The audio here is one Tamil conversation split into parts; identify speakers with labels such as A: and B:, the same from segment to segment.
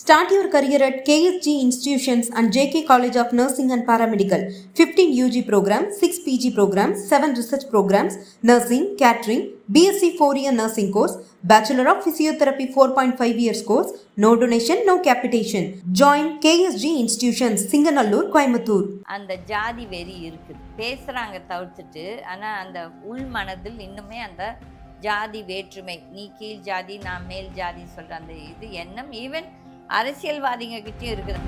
A: Start your career at KSG Institutions and JK College of Nursing and Paramedical. 15 UG programs, 6 PG programs, 7 research programs, nursing, catering, BSc 4-year nursing course, Bachelor of Physiotherapy 4.5 years course, no donation, no capitation. Join KSG Institutions, Singanallur, Coimbatore.
B: அந்த ஜாதி வெறி இருக்குது, பேசுகிறாங்க தவிர்த்துட்டு. ஆனால் அந்த உள் மனதில் இன்னுமே அந்த ஜாதி வேற்றுமை, நீ கீழ் ஜாதி நான் மேல் ஜாதி சொல்கிற அந்த இது எண்ணம் ஈவன் அரசியல்வாதிங்க கிட்டேயும் இருக்குது.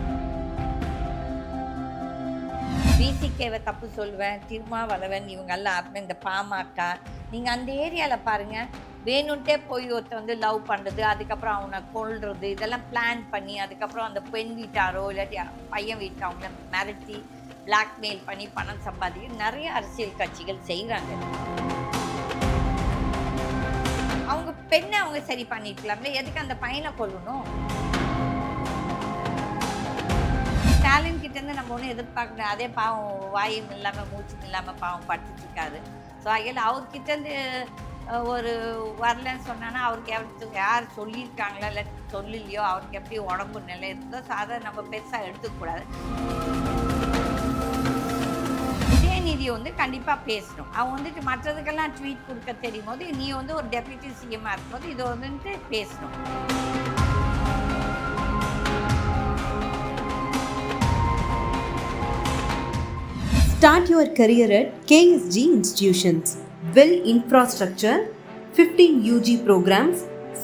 B: விசிகேவை தப்பு சொல்வேன், திருமாவளவன் இவங்கெல்லாம் இந்த பாமக, நீங்கள் அந்த ஏரியாவில் பாருங்கள், வேணுன்ட்டே போய் ஒருத்த வந்து லவ் பண்ணுறது, அதுக்கப்புறம் அவனை கொள்வது, இதெல்லாம் பிளான் பண்ணி அதுக்கப்புறம் அந்த பெண் வீட்டாரோ இல்லாட்டி பையன் வீட்டை அவங்கள மிரட்டி பிளாக்மெயில் பண்ணி பணம் சம்பாதிக்க நிறைய அரசியல் கட்சிகள் செய்கிறாங்க. அவங்க பெண்ணை அவங்க சரி பண்ணிக்கலாம்ல, எதுக்கு அந்த பையனை கொள்ளணும்? ஸ்டாலின் கிட்டேருந்து நம்ம ஒன்றும் எதிர்பார்க்கணும், அதே பாவம் வாயும் இல்லாமல் மூச்சும் இல்லாமல் பாவம் படுத்துட்டு இருக்காரு. ஸோ அதில் அவர்கிட்டேருந்து ஒரு வரலன்னு சொன்னான்னா அவருக்கு யார் சொல்லியிருக்காங்களோ இல்லை சொல்லலையோ அவருக்கு எப்படி உடம்பு நிலை இருந்தோ அதை நம்ம பெருசாக எடுத்துக்கூடாது. உதயநிதியை வந்து கண்டிப்பாக பேசணும். அவன் வந்துட்டு மற்றதுக்கெல்லாம் ட்வீட் கொடுக்க தெரியும் போது நீ வந்து ஒரு டெப்யூட்டி சிஎம்மாக இருக்கும்போது இதை வந்துட்டு பேசணும்.
A: Start your career at KSG Institutions. Well infrastructure, 15 UG programs,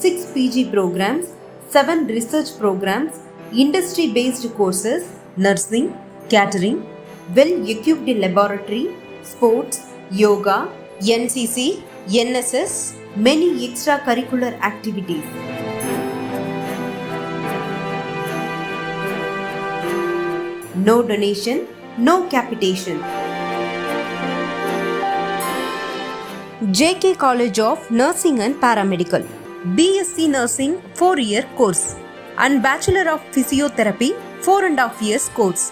A: 6 PG programs, 7 research programs, industry-based courses, nursing, catering, well-equipped laboratory, sports, yoga, NCC, NSS, many extracurricular activities. No donation, no capitation. JK College of Nursing and Paramedical. BSc Nursing 4-year course and Bachelor of Physiotherapy 4.5 years course.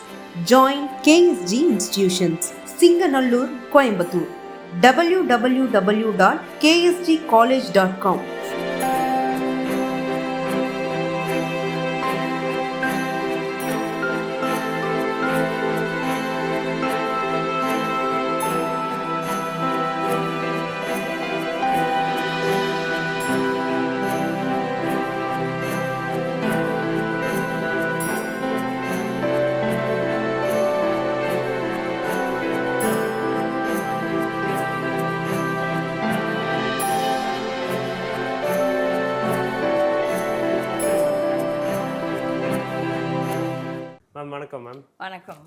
A: Join KSG Institutions, Singanallur, Coimbatore. www.ksgcollege.com.
C: Ma'am வணக்கம். மேம்
B: வணக்கம்.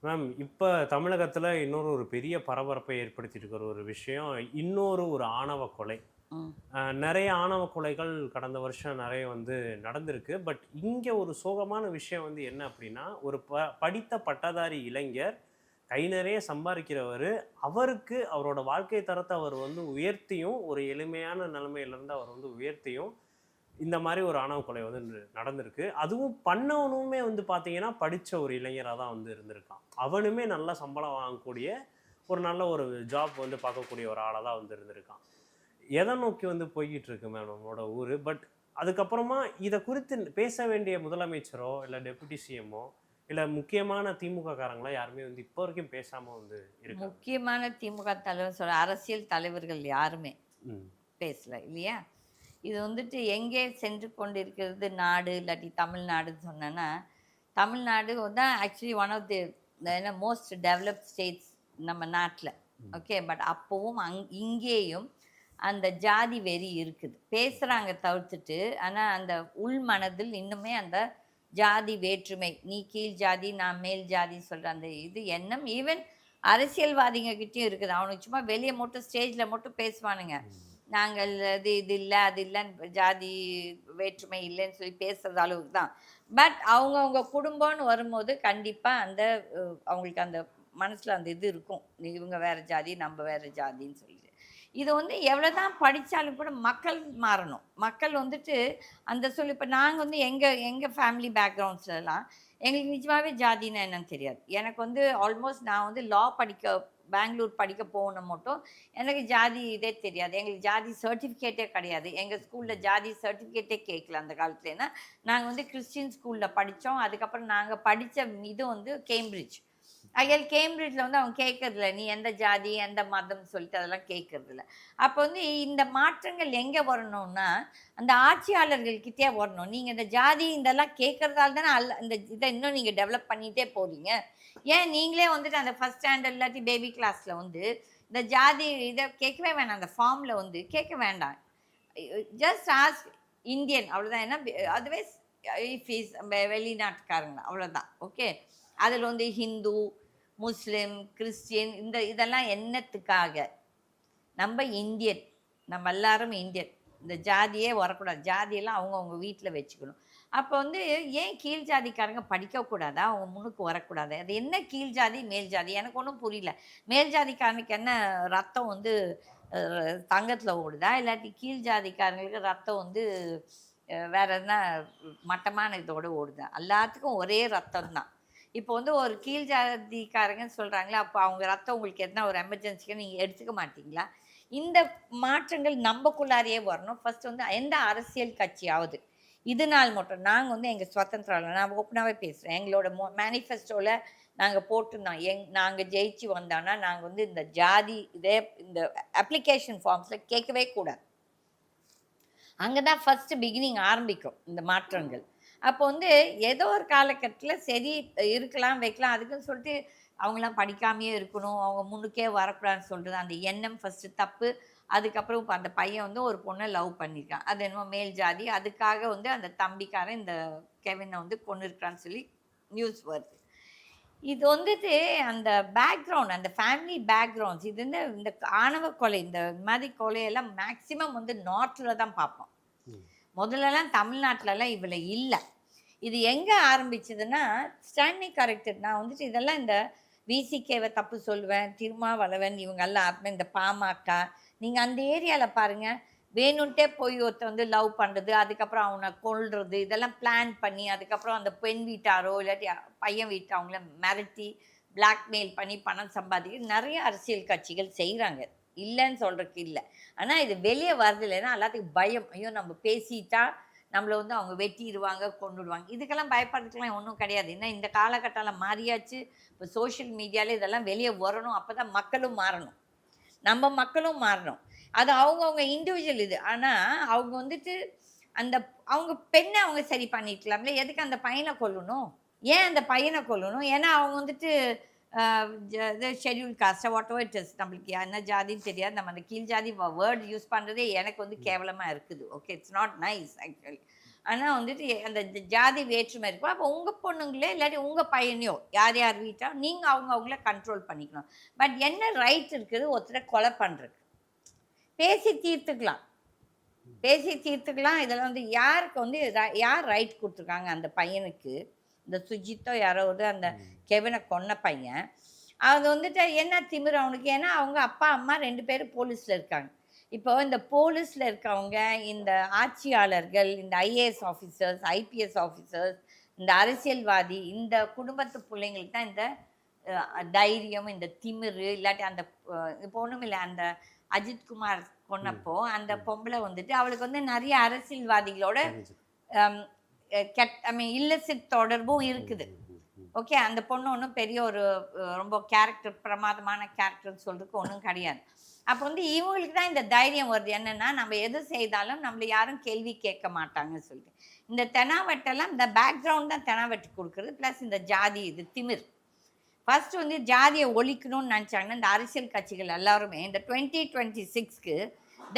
C: மேம் இப்போ தமிழகத்தில் ஒரு பெரிய பரபரப்பை ஏற்படுத்திட்டு இருக்கிற ஒரு விஷயம், ஒரு ஆணவ கொலை. நிறைய ஆணவ கொலைகள் கடந்த வருஷம் நிறைய நடந்திருக்கு. பட் இங்கே ஒரு சோகமான விஷயம் என்ன அப்படின்னா, ஒரு படித்த பட்டதாரி இளைஞர் கை நிறைய சம்பாதிக்கிறவர், அவருக்கு அவரோட வாழ்க்கை தரத்தை அவர் உயர்த்தியும், ஒரு எளிமையான நிலைமையிலேருந்து அவர் உயர்த்தியும் இந்த மாதிரி ஒரு ஆணவ கொலை நடந்திருக்கு. அதுவும் பண்ணவனுமே பார்த்தீங்கன்னா படித்த ஒரு இளைஞராக தான் இருந்திருக்கான். அவனுமே நல்ல சம்பளம் வாங்கக்கூடிய ஒரு நல்ல ஒரு ஜாப் பார்க்கக்கூடிய ஒரு ஆளாக தான் இருந்திருக்கான். எதை நோக்கி போய்கிட்டு இருக்கு மேம் நம்மளோட ஊர்? பட் அதுக்கப்புறமா இதை குறித்து பேச வேண்டிய முதலமைச்சரோ இல்லை டெபுட்டி சிஎம்மோ இல்லை முக்கியமான திமுக காரங்களோ யாருமே இப்போ வரைக்கும் பேசாமல் இருக்கு.
B: முக்கியமான திமுக தலைவர் அரசியல் தலைவர்கள் யாருமே பேசல இல்லையா? இது எங்கே சென்று கொண்டு இருக்கிறது நாடு இல்லாட்டி தமிழ்நாடுன்னு சொன்னேன்னா, தமிழ்நாடு தான் actually one of the most developed states நம்ம நாட்டில். ஓகே, பட் அப்போவும் இங்கேயும் அந்த ஜாதி வெறி இருக்குது, பேசுகிறாங்க தவிர்த்துட்டு. ஆனால் அந்த உள் மனதில் இன்னுமே அந்த ஜாதி வேற்றுமை, நீ கீழ் ஜாதி நான் மேல் ஜாதி சொல்கிற அந்த இது எண்ணம் ஈவன் அரசியல்வாதிங்க கிட்டேயும் இருக்குது. அவனுக்கு சும்மா வெளியே மட்டும் ஸ்டேஜில் மட்டும் பேசுவானுங்க, நாங்கள் இது இல்லை அது இல்லைன்னு ஜாதி வேற்றுமை இல்லைன்னு சொல்லி பேசுகிற அளவுக்கு தான். பட் அவங்கவுங்க குடும்பம்னு வரும்போது கண்டிப்பாக அந்த அவங்களுக்கு அந்த மனசில் அந்த இது இருக்கும், இவங்க வேறு ஜாதி நம்ம வேறு ஜாதின்னு சொல்லிட்டு. இது எவ்வளோ தான் படித்தாலும் கூட மக்கள் மாறணும். மக்கள் அந்த சொல்லி இப்போ நாங்கள் எங்கள் ஃபேமிலி பேக்ரவுண்ட்ஸ்லாம் எங்களுக்கு நிஜமாகவே ஜாதின்னா என்னன்னு தெரியாது. எனக்கு ஆல்மோஸ்ட் நான் லா படிக்க பெங்களூர் படிக்க போகணும் மட்டும் எனக்கு ஜாதி இதே தெரியாது. எங்களுக்கு ஜாதி சர்டிஃபிகேட்டே கிடையாது. எங்கள் ஸ்கூலில் ஜாதி சர்டிஃபிகேட்டே கேட்கல அந்த காலத்துல. ஏன்னா நாங்கள் வந்து கிறிஸ்டின் ஸ்கூலில் படித்தோம். அதுக்கப்புறம் நாங்கள் படித்த இது வந்து கேம்பிரிட்ஜ். கேம்பிரிட்ஜில் வந்து அவங்க கேட்கறதில்ல நீ எந்த ஜாதி எந்த மதம்னு சொல்லிட்டு அதெல்லாம் கேட்கறதில்ல. அப்போ வந்து இந்த மாற்றங்கள் எங்கே வரணும்னா அந்த ஆட்சியாளர்கள்கிட்டே வரணும். நீங்கள் இந்த ஜாதி இதெல்லாம் கேட்கறதால தானே இந்த இதை இன்னும் நீங்கள் டெவலப் பண்ணிகிட்டே போகிறீங்க. ஏன் நீங்களே வந்துட்டு அந்த ஃபஸ்ட் ஸ்டாண்டர்ட் இல்லாட்டி பேபி கிளாஸில் வந்து இந்த ஜாதி இதை கேட்கவே வேணாம். அந்த ஃபார்மில் வந்து கேட்க வேண்டாம். ஜஸ்ட் ஆஸ்க் இந்தியன் அவ்வளோதான். ஏன்னா அதுவே இஃப் இஸ் வெளிநாட்டுக்காரங்க அவ்வளோதான். ஓகே, அதில் வந்து ஹிந்து முஸ்லீம் கிறிஸ்டியன் இதெல்லாம் என்னத்துக்காக? நம்ம இந்தியன், நம்ம எல்லாரும் இந்தியன். இந்த ஜாதியே வரக்கூடாது. ஜாதியெல்லாம் அவங்கவுங்க வீட்டில் வச்சுக்கணும். அப்போ வந்து ஏன் கீழ் ஜாதிக்காரங்க படிக்கக்கூடாதா? அவங்க முன்னுக்கு வரக்கூடாது? அது என்ன கீழ் ஜாதி மேல் ஜாதி எனக்கு ஒன்றும் புரியல. மேல் ஜாதிக்காரனுக்கு என்ன ரத்தம் வந்து தங்கத்தில் ஓடுதா? இல்லாட்டி கீழ் ஜாதிக்காரங்களுக்கு ரத்தம் வந்து வேற என்ன மட்டமான இதோடு ஓடுதா? எல்லாத்துக்கும் ஒரே ரத்தம் தான். இப்போ வந்து ஒரு கீழ் ஜாதிக்காரங்கன்னு சொல்கிறாங்களா, அப்போ அவங்க ரத்தம் உங்களுக்கு என்ன ஒரு எமர்ஜென்சிக்கு நீங்கள் எடுத்துக்க மாட்டீங்களா? இந்த மாற்றங்கள் நம்மக்குள்ளாரையே வரணும். ஃபர்ஸ்ட் வந்து எந்த அரசியல் கட்சியாவது இது நாள் மட்டும் நாங்கள் வந்து எங்கள் சுதந்திரம் நான் ஓப்பனாகவே பேசுகிறேன். எங்களோட மேனிஃபெஸ்டோவில் நாங்கள் போட்டிருந்தோம் நாங்கள் ஜெயிச்சு வந்தோன்னா நாங்கள் வந்து இந்த ஜாதி இதே இந்த அப்ளிகேஷன் ஃபார்ம்ஸில் கேட்கவே கூடாது. அங்கே தான் ஃபஸ்ட்டு பிகினிங் ஆரம்பிக்கும் இந்த மாற்றங்கள். அப்போ வந்து ஏதோ ஒரு காலகட்டத்தில் சரி இருக்கலாம் வைக்கலாம் அதுக்குன்னு சொல்லிட்டு அவங்களாம் படிக்காமையே இருக்கணும் அவங்க முன்னுக்கே வரக்கூடாதுன்னு சொல்கிறது அந்த எண்ணம் ஃபஸ்ட்டு தப்பு. அதுக்கப்புறம் இப்போ அந்த பையன் வந்து ஒரு பொண்ணை லவ் பண்ணியிருக்கான். அது என்னமோ மேல் ஜாதி. அதுக்காக வந்து அந்த தம்பிக்காரன் இந்த கெவினை வந்து கொண்டு இருக்கிறான்னு சொல்லி நியூஸ் வருது. இது வந்துட்டு அந்த பேக்ரவுண்ட் அந்த ஃபேமிலி பேக்ரவுண்ட்ஸ் இது வந்து இந்த ஆணவ கொலை இந்த மாதிரி கொலையெல்லாம் மேக்சிமம் வந்து நார்த்தில் தான் பார்ப்போம். முதல்லலாம் தமிழ்நாட்டிலலாம் இவ்வளோ இல்லை. இது எங்கே ஆரம்பிச்சதுன்னா ஸ்டாண்டிங் கரெக்டட். நான் வந்துட்டு இதெல்லாம் இந்த விசிகேவை தப்பு சொல்லுவேன், திருமாவளவன் இவங்கெல்லாம் இந்த பாமக நீங்கள் அந்த ஏரியாவில் பாருங்கள் வேணுன்ட்டே போய் ஒருத்த வந்து லவ் பண்ணுறது அதுக்கப்புறம் அவனை கொல்றது இதெல்லாம் பிளான் பண்ணி அதுக்கப்புறம் அந்த பெண் வீட்டாரோ இல்லாட்டி பையன் வீட்டை அவங்கள மிரட்டி பிளாக்மெயில் பண்ணி பணம் சம்பாதிக்க நிறைய அரசியல் கட்சிகள் செய்கிறாங்க. இல்லைன்னு சொல்கிறதுக்கு இல்லை. ஆனால் இது வெளியே வருது இல்லைன்னா எல்லாத்துக்கும் பயம். ஐயோ நம்ம பேசிட்டா நம்மளை வந்து அவங்க வெட்டிடுவாங்க கொண்டுடுவாங்க. இதுக்கெல்லாம் பயப்படுறதுக்கெல்லாம் ஒன்றும் கிடையாது. ஏன்னா இந்த காலகட்டத்தில் மாறியாச்சு. இப்போ சோஷியல் மீடியாவில் இதெல்லாம் வெளியே வரணும். அப்போ தான் மக்களும் மாறணும், நம்ம மக்களும் மாறணும். அது அவங்கவுங்க இண்டிவிஜுவல் இது. ஆனால் அவங்க வந்துட்டு அந்த அவங்க பெண்ணை அவங்க சரி பண்ணிக்கலாம்ல. எதுக்கு அந்த பையனை கொல்லணும்? ஏன் அந்த பையனை கொல்லணும்? ஏன்னா அவங்க வந்துட்டு ஷெட்யூல் காஸ்ட்டை வாட் எவர் இட் இஸ் நம்மளுக்கு என்ன ஜாதின்னு தெரியாது. நம்ம அந்த கீழ் ஜாதி வேர்டு யூஸ் பண்ணுறதே எனக்கு வந்து கேவலமாக இருக்குது. Okay, it's not nice actually. ஆனால் வந்துட்டு அந்த ஜாதி வேற்றுமை இருக்கும். அப்போ உங்கள் பொண்ணுங்களே இல்லாட்டி உங்கள் பையனையோ யார் யார் வீட்டா நீங்கள் அவங்கள கண்ட்ரோல் பண்ணிக்கணும். பட் என்ன ரைட் இருக்குது ஒருத்தரை கொலை பண்ணுறதுக்கு? பேசி தீர்த்துக்கலாம், பேசி தீர்த்துக்கலாம். இதெல்லாம் வந்து யாருக்கு வந்து யார் ரைட் கொடுத்துருக்காங்க அந்த பையனுக்கு? இந்த சுஜித்தோ யாராவது அந்த கெவினை கொன்ன பையன் அது வந்துட்டு என்ன திமிரு அவனுக்கு? ஏன்னா அவங்க அப்பா அம்மா 2 பேரும் போலீஸில் இருக்காங்க. இப்போ இந்த போலீஸில் இருக்கவங்க இந்த ஆட்சியாளர்கள் இந்த ஐஏஎஸ் ஆஃபீஸர்ஸ் ஐபிஎஸ் ஆஃபீஸர்ஸ் இந்த அரசியல்வாதி இந்த குடும்பத்து பிள்ளைங்களுக்கு தான் இந்த தைரியம் இந்த திமிரு. இல்லாட்டி அந்த இப்போ ஒன்றும் இல்லை அந்த அஜித்குமார் கொன்னப்போ அந்த பொம்பளை வந்துட்டு அவளுக்கு வந்து நிறைய அரசியல்வாதிகளோட இல்லசிட் தொடர்பும் இருக்குது. ஓகே, அந்த பொண்ணு ஒன்றும் பெரிய ஒரு ரொம்ப கேரக்டர் பிரமாதமான கேரக்டர்னு சொல்றதுக்கு ஒன்றும் கிடையாது. அப்போ வந்து இவங்களுக்கு தான் இந்த தைரியம் வருது. என்னன்னா நம்ம எது செய்தாலும் நம்மளை யாரும் கேள்வி கேட்க மாட்டாங்கன்னு சொல்லிட்டு இந்த தெனாவட்டெல்லாம் இந்த பேக்ரவுண்ட் தான் தெனாவட்டு கொடுக்குறது. ப்ளஸ் இந்த ஜாதி இது திமிர். ஃபர்ஸ்ட் வந்து ஜாதியை ஒழிக்கணும்னு நினச்சாங்கன்னா இந்த அரசியல் கட்சிகள் எல்லாருமே இந்த 2026க்கு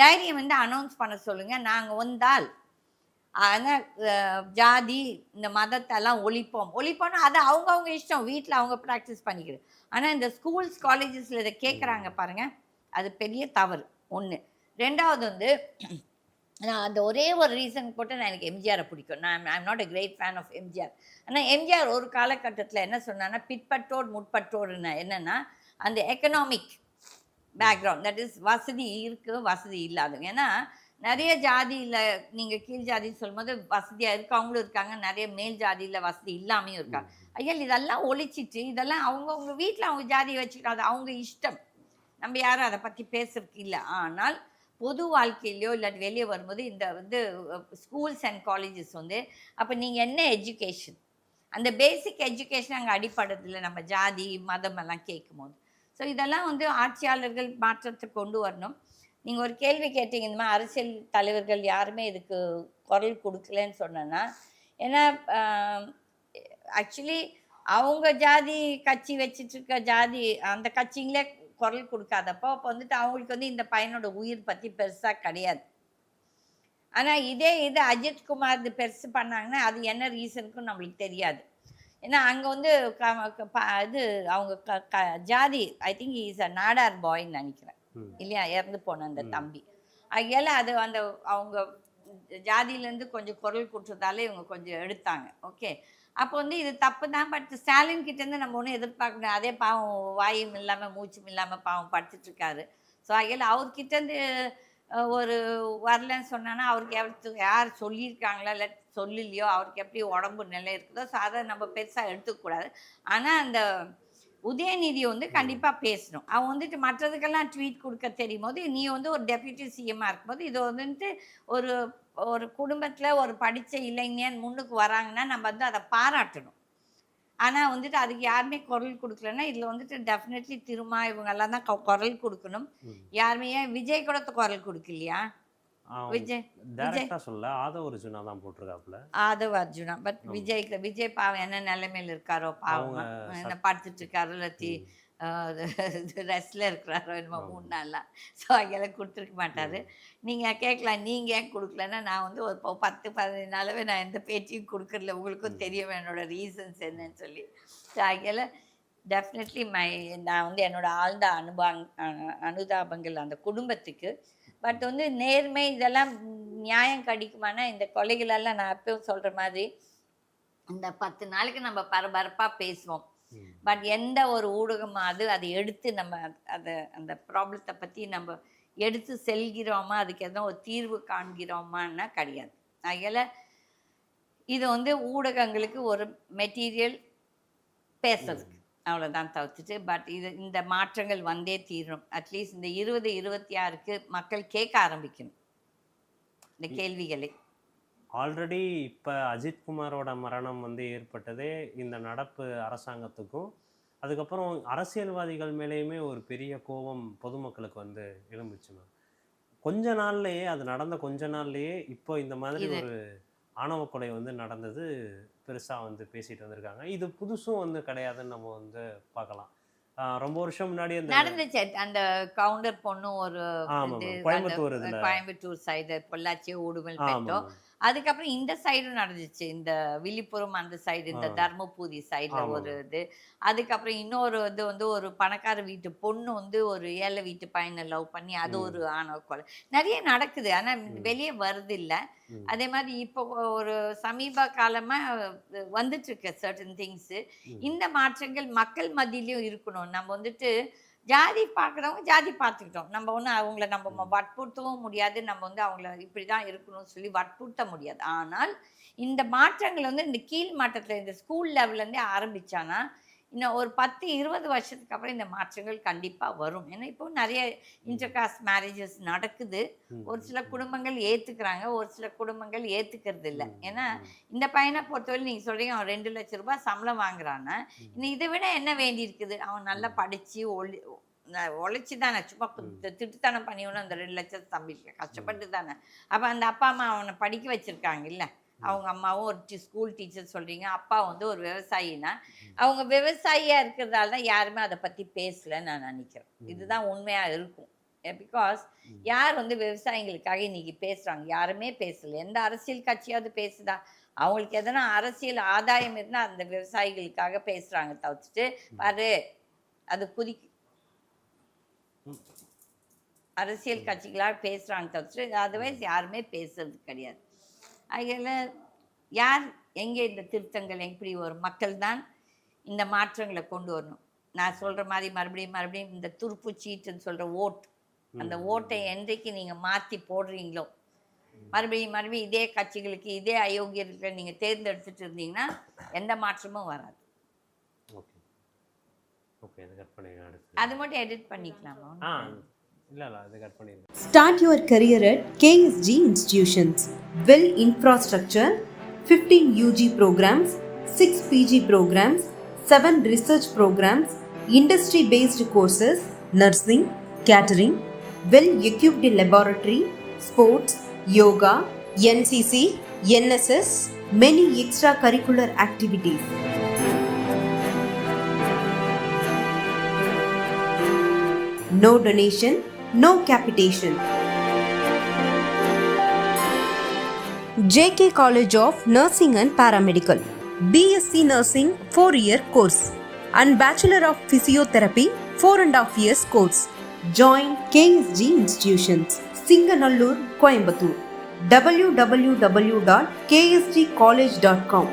B: தைரியம் வந்து அனௌன்ஸ் பண்ண சொல்லுங்கள். நாங்கள் வந்தால் ஆனால் ஜாதி இந்த மதத்தெல்லாம் ஒழிப்போம்னா அது அவங்கவுங்க இஷ்டம், வீட்டில் அவங்க ப்ராக்டிஸ் பண்ணிக்கிறது. ஆனால் இந்த ஸ்கூல்ஸ் காலேஜஸில் இதை கேட்குறாங்க பாருங்கள், அது பெரிய தவறு. ஒன்று. ரெண்டாவது வந்து நான் அந்த ஒரே ஒரு ரீசன் போட்டு நான் எனக்கு எம்ஜிஆரை பிடிக்கும். I'm not a great fan of MGR. ஆனால் எம்ஜிஆர் ஒரு காலகட்டத்தில் என்ன சொன்னான்னா பிற்பட்டோடு முற்பட்டோடுன்னு என்னென்னா அந்த எக்கனாமிக் பேக்ரவுண்ட் தட் இஸ் வசதி இருக்குது வசதி இல்லாதவங்க. ஏன்னா நிறைய ஜாதியில் நீங்கள் கீழ் ஜாதின்னு சொல்லும்போது வசதியாக இருக்கவங்களும் இருக்காங்க, நிறைய மேல் ஜாதியில் வசதி இல்லாமையும் இருக்காங்க. ஐயா இதெல்லாம் ஒழிச்சிட்டு இதெல்லாம் அவங்கவுங்க வீட்டில் அவங்க ஜாதியை வச்சுக்கிட்டாது அவங்க இஷ்டம். நம்ம யாரும் அதை பற்றி பேசுறதுக்கு இல்லை. ஆனால் பொது வாழ்க்கையிலையோ இல்லாட்டி வெளியே வரும்போது இந்த வந்து ஸ்கூல்ஸ் அண்ட் காலேஜஸ் வந்து அப்போ நீங்கள் என்ன எஜுகேஷன், அந்த பேசிக் எஜுகேஷன் அங்கே அடிப்படையில் நம்ம ஜாதி மதம் எல்லாம் கேட்கும்போது. ஸோ இதெல்லாம் வந்து ஆட்சியாளர்கள் மாற்றத்தை கொண்டு வரணும். நீங்கள் ஒரு கேள்வி கேட்டீங்க, இந்த மாதிரி அரசியல் தலைவர்கள் யாருமே இதுக்கு குரல் கொடுக்கலன்னு சொன்னேன்னா, ஏன்னா ஆக்சுவலி அவங்க ஜாதி கட்சி வச்சுட்டு இருக்க ஜாதி அந்த கட்சிங்களே குரல் கொடுக்காதப்போ அப்போ வந்துட்டு அவங்களுக்கு வந்து இந்த பையனோட உயிர் பற்றி பெருசாக கிடையாது. ஆனால் இதே இது அஜித்குமார் இது பெருசு பண்ணாங்கன்னா அது என்ன ரீசனுக்கும் நம்மளுக்கு தெரியாது. ஏன்னா அங்கே வந்து இது அவங்க ஜாதி I think is a Nadar பாய்ன்னு நினைக்கிறேன் இல்லையா, இறந்து போன அந்த தம்பி. அதனால அது அந்த அவங்க ஜாதியிலேருந்து கொஞ்சம் குரல் கொடுத்ததாலே இவங்க கொஞ்சம் எடுத்தாங்க. ஓகே, அப்போ வந்து இது தப்பு தான். பட் ஸ்டாலின் கிட்டேருந்து நம்ம ஒன்றும் எதிர்பார்க்க முடியாது. அதே பாவம் வாயும் இல்லாமல் மூச்சும் இல்லாமல் பாவம் படுத்துட்ருக்காரு. ஸோ அதனால் அவர்கிட்டேருந்து ஒரு வரலன்னு சொன்னான்னா அவருக்கு யார் சொல்லியிருக்காங்களா இல்லை சொல்லலையோ அவருக்கு எப்படி உடம்பு நிலை இருக்குதோ, ஸோ அதை நம்ம பெருசாக எடுத்துக்கூடாது. ஆனால் அந்த உதயநிதியை வந்து கண்டிப்பாக பேசணும். அவன் வந்துட்டு மற்றதுக்கெல்லாம் ட்வீட் கொடுக்க தெரியும் போது, நீ வந்து ஒரு டெப்யூட்டி சிஎம்மாக இருக்கும்போது இது வந்துட்டு ஒரு ஒரு குடும்பத்தில் ஒரு படித்த இளைஞன் முன்னுக்கு வராங்கன்னா நம்ம வந்து அதை பாராட்டணும். ஆனால் வந்துட்டு அதுக்கு யாருமே குரல் கொடுக்கலன்னா இதில் வந்துட்டு டெஃபினெட்லி திருமா இவங்கெல்லாம் தான் குரல் கொடுக்கணும். யாருமே ஏன் விஜய் கூட குரல் கொடுக்கலையா?
C: டைரக்டா சொல்ல ஆதவ அர்ஜுனா தான் போட்டிருக்காப்புல.
B: ஆதவ அர்ஜுனா. பட் விஜய் பாவம் என்ன நிலைமையில இருக்காரோ பாவம், என்ன படுத்துட்டு இருக்காரோ இல்லாட்டி ரெஸ்ட்ல இருக்கிறாரோ என்னமோ 3 நாளா. ஸோ அங்கெல்லாம் கொடுத்துருக்க மாட்டாரு. நீங்கள் கேட்கலாம் நீங்கள் ஏன் கொடுக்கலன்னா, நான் வந்து ஒரு 10-15 நாளாவே நான் எந்த பேட்டியும் கொடுக்கறதில்ல. உங்களுக்கும் தெரியும் என்னோட ரீசன்ஸ் என்னன்னு சொல்லி. ஸோ அங்கெல்லாம் டெஃபினெட்லி நான் வந்து என்னோட ஆழ்ந்த அனுதாபங்கள் அந்த குடும்பத்துக்கு. பட் வந்து நேர்மை இதெல்லாம் நியாயம் கிடைக்குமானா, இந்த கொலைகளெல்லாம் நான் எப்பவும் சொல்கிற மாதிரி இந்த 10 நாளைக்கு நம்ம பரபரப்பாக பேசுவோம். பட் எந்த ஒரு ஊடகமாக அதை எடுத்து நம்ம அந்த ப்ராப்ளத்தை பற்றி நம்ம எடுத்து செல்கிறோமா, அதுக்கு எதுவும் ஒரு தீர்வு காண்கிறோமான்னா கிடையாது. அதனால் இது வந்து ஊடகங்களுக்கு ஒரு மெட்டீரியல் பேசுறதுக்கு அவ்வளோதான் தவிர்த்துட்டு. பட் இந்த மாற்றங்கள் வந்தே தீரும். அட்லீஸ்ட் இந்த 2026க்கு மக்கள் கேட்க ஆரம்பிக்கணும் இந்த கேள்விகளை.
C: ஆல்ரெடி இப்போ அஜித்குமாரோட மரணம் வந்து ஏற்பட்டதே இந்த நடப்பு அரசாங்கத்துக்கும், அதுக்கப்புறம் அரசியல்வாதிகள் மேலேயுமே ஒரு பெரிய கோபம் பொதுமக்களுக்கு வந்து எழும்புச்சுமா. கொஞ்ச நாள்லயே அது நடந்த கொஞ்ச நாள்லயே இப்போ இந்த மாதிரி ஒரு ஆணவ கொலை வந்து நடந்தது பெருசாக வந்து பேசிட்டு வந்திருக்காங்க. இது புதுசும் வந்து கிடையாதுன்னு நம்ம வந்து பார்க்கலாம். ரொம்ப வருஷம் முன்னாடி
B: நடந்துச்சு. அந்த கவுண்டர் பொண்ணு ஒரு கோயம்புத்தூர் சைடு பொள்ளாச்சி உடுமல்பேட்டோ, அதுக்கப்புறம் இந்த சைடும் நடந்துச்சு. இந்த விழுப்புரம் அந்த சைடு, இந்த தர்மபுரி சைடுல ஒரு இது. அதுக்கப்புறம் இன்னொரு இது வந்து ஒரு பணக்கார வீட்டு பொண்ணு வந்து ஒரு ஏழை வீட்டு பையனை லவ் பண்ணி அது ஒரு ஆணவ கொலை. நிறைய நடக்குது, ஆனால் வெளியே வருது இல்லை. அதே மாதிரி இப்போ ஒரு சமீப காலமா வந்துட்டு இருக்க சர்டன் திங்ஸு. இந்த மாற்றங்கள் மக்கள் மத்தியிலையும் இருக்கணும். நம்ம வந்துட்டு ஜாதி பார்க்குறவங்க ஜாதி பார்த்துக்கிட்டோம். நம்ம ஒன்றும் அவங்கள நம்ம வற்புறுத்தவும் முடியாது. நம்ம வந்து அவங்கள இப்படி தான் இருக்கணும்னு சொல்லி வற்புறுத்த முடியாது. ஆனால் இந்த மாற்றங்கள் வந்து இந்த கீழ் மாற்றத்தில் இந்த ஸ்கூல் லெவல்லேருந்தே ஆரம்பித்தானா இன்னும் ஒரு 10-20 வருஷத்துக்கு அப்புறம் இந்த மாற்றங்கள் கண்டிப்பாக வரும். ஏன்னா இப்போ நிறைய இன்டர்காஸ்ட் மேரேஜஸ் நடக்குது. ஒரு சில குடும்பங்கள் ஏற்றுக்கிறாங்க, ஒரு சில குடும்பங்கள் ஏற்றுக்கிறது இல்லை. ஏன்னா இந்த பையனை பொறுத்தவரை நீங்கள் சொல்கிறீங்க அவன் 2 லட்சம் ரூபாய் சம்பளம் வாங்குறான்னா, இன்னும் இதை விட என்ன வேண்டி இருக்குது? அவன் நல்லா படித்து உழைச்சி தானே, சும்மா திட்டுத்தனம் பண்ணிவிடணும் அந்த 2 லட்சம் சம்பளம் கஷ்டப்பட்டு தானே. அப்போ அந்த அப்பா அம்மா அவனை படிக்க வச்சுருக்காங்க இல்லை. அவங்க அம்மாவும் ஒரு ஸ்கூல் டீச்சர் சொல்கிறீங்க, அப்பா வந்து ஒரு விவசாயினா அவங்க விவசாயியாக இருக்கிறதால தான் யாருமே அதை பற்றி பேசலைன்னு நான் நினைக்கிறேன். இதுதான் உண்மையாக இருக்கும். பிகாஸ் யார் வந்து விவசாயிகளுக்காக இன்னைக்கு பேசுகிறாங்க? யாருமே பேசலை. எந்த அரசியல் கட்சியாவது பேசுதா? அவங்களுக்கு எதனா அரசியல் ஆதாயம் இருந்தால் அந்த விவசாயிகளுக்காக பேசுகிறாங்க தவிர்த்துட்டு பாரு அது அரசியல் கட்சிகளாக பேசுகிறாங்க தவிர்த்துட்டு அதர்வைஸ் யாருமே பேசுறது கிடையாது. அதில் யார் எங்கே இந்த திருத்தங்கள் எப்படி ஒரு மக்கள் தான் இந்த மாற்றங்களை கொண்டு வரணும். நான் சொல்கிற மாதிரி மறுபடியும் இந்த துருப்பு சீட்டுன்னு சொல்கிற அந்த ஓட்டை என்றைக்கு நீங்கள் மாற்றி போடுறீங்களோ, மறுபடியும் இதே கட்சிகளுக்கு இதே அயோக்கியர்களை நீங்கள் தேர்ந்தெடுத்துட்டு இருந்தீங்கன்னா எந்த மாற்றமும் வராது.
C: ஓகே. ஓகே, இது கட் பண்ணிடுங்க அடுத்து.
B: அது மட்டும் எடிட் பண்ணிக்கலாமா?
C: இல்லை அது கட் பண்ணிடுங்க.
A: Start your career at KSG Institutions. Well infrastructure, 15 UG programs, 6 PG programs, 7 research programs, industry-based courses, nursing, catering, well-equipped laboratory, sports, yoga, NCC, NSS, many extracurricular activities. No donation, no capitation. JK College of Nursing and Paramedical. BSc Nursing 4-year course and Bachelor of Physiotherapy 4.5 years course. Join KSG Institutions, Singanallur, Coimbatore. www.ksgcollege.com